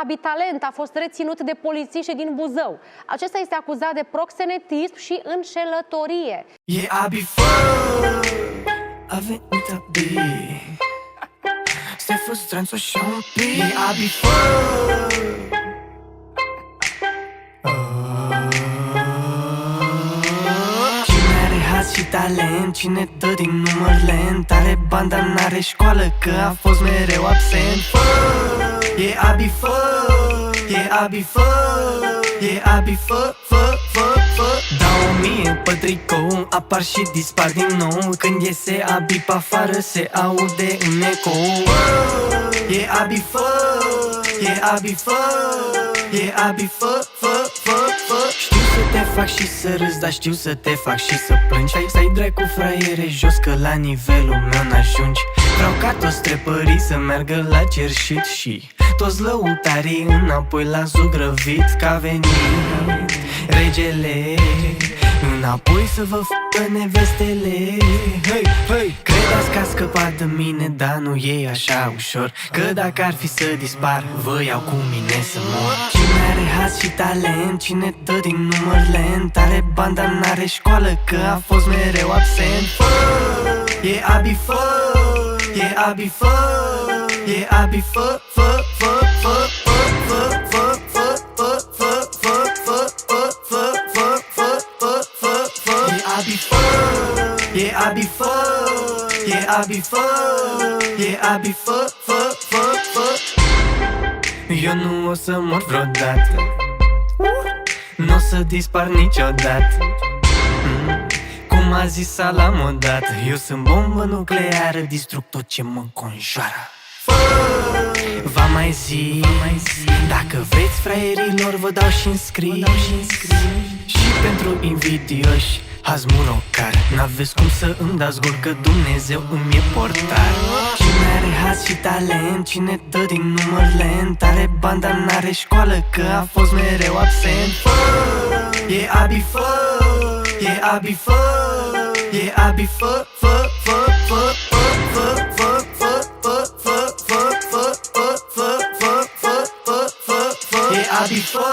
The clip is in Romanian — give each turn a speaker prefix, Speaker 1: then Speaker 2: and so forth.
Speaker 1: Abi Talent a fost reținut de polițiști din Buzău. Acesta este acuzat de proxenetism și înșelătorie.
Speaker 2: E Abi fă, a venit Abi, stai frustrant așa un pic. E Abi fă, cine are haz și talent, cine dă din număr lent, are banda, n-are școală, că a fost mereu absent. Fă, e Abi fă, e Abi fă, e Abi fă, fă, fă, fă. Dau 1000 pe tricou, apar și dispar din nou. Când iese Abi pe afară, se aude în ecou. E Abi fă, e Abi fă, e Abi fă, fă, fă, fă. Știu să te fac și să râzi, dar știu să te fac și să plângi. Stai dracu fraiere jos, că la nivelul meu n-ajungi. Vreau ca toți trepării să meargă la cerșit și toți lăutarii înapoi la zugrăvit. Că a venit regele înapoi să vă f***ă nevestele. Hei, hei, credeți că a scăpat de mine, dar nu e așa ușor. Că dacă ar fi să dispar, vă iau cu mine să mor. Cine are haz și talent, cine dă din număr lent, are banda, n-are școală, că a fost mereu absent. Fă, e Abi fă, e Abi fă, e Abi fă, fă, fă, fă, fă, fă, fă, fă, fă, fă, fă, fă, fă, fă, fă, fă, fă, fă, fă. E Abi fă, e Abi fă, e Abi fă, e Abi fă, fă, fă, fă. Eu nu o să mor vreodată, n-o să dispar niciodată. Cum a zis Salam odată, eu sunt bombă nucleară, distrug tot ce mă înconjoară. V-am mai zis, dacă vreți fraierilor, vă dau și înscris. Și pentru invidioși, azi murocar, n-aveți cum să îmi dați gol, că Dumnezeu îmi e portar. Cine are haz și talent, cine dă din număr lent, are banda, n-are școală, că a fost mereu absent. Fă, e Abi fă, e Abi fă, e Abi fă, fă, fă, fă, fă, fă, fă, fă, fă, fă, fă, fă, fă, fă, fă, fă, fă, fă. E Abi fă.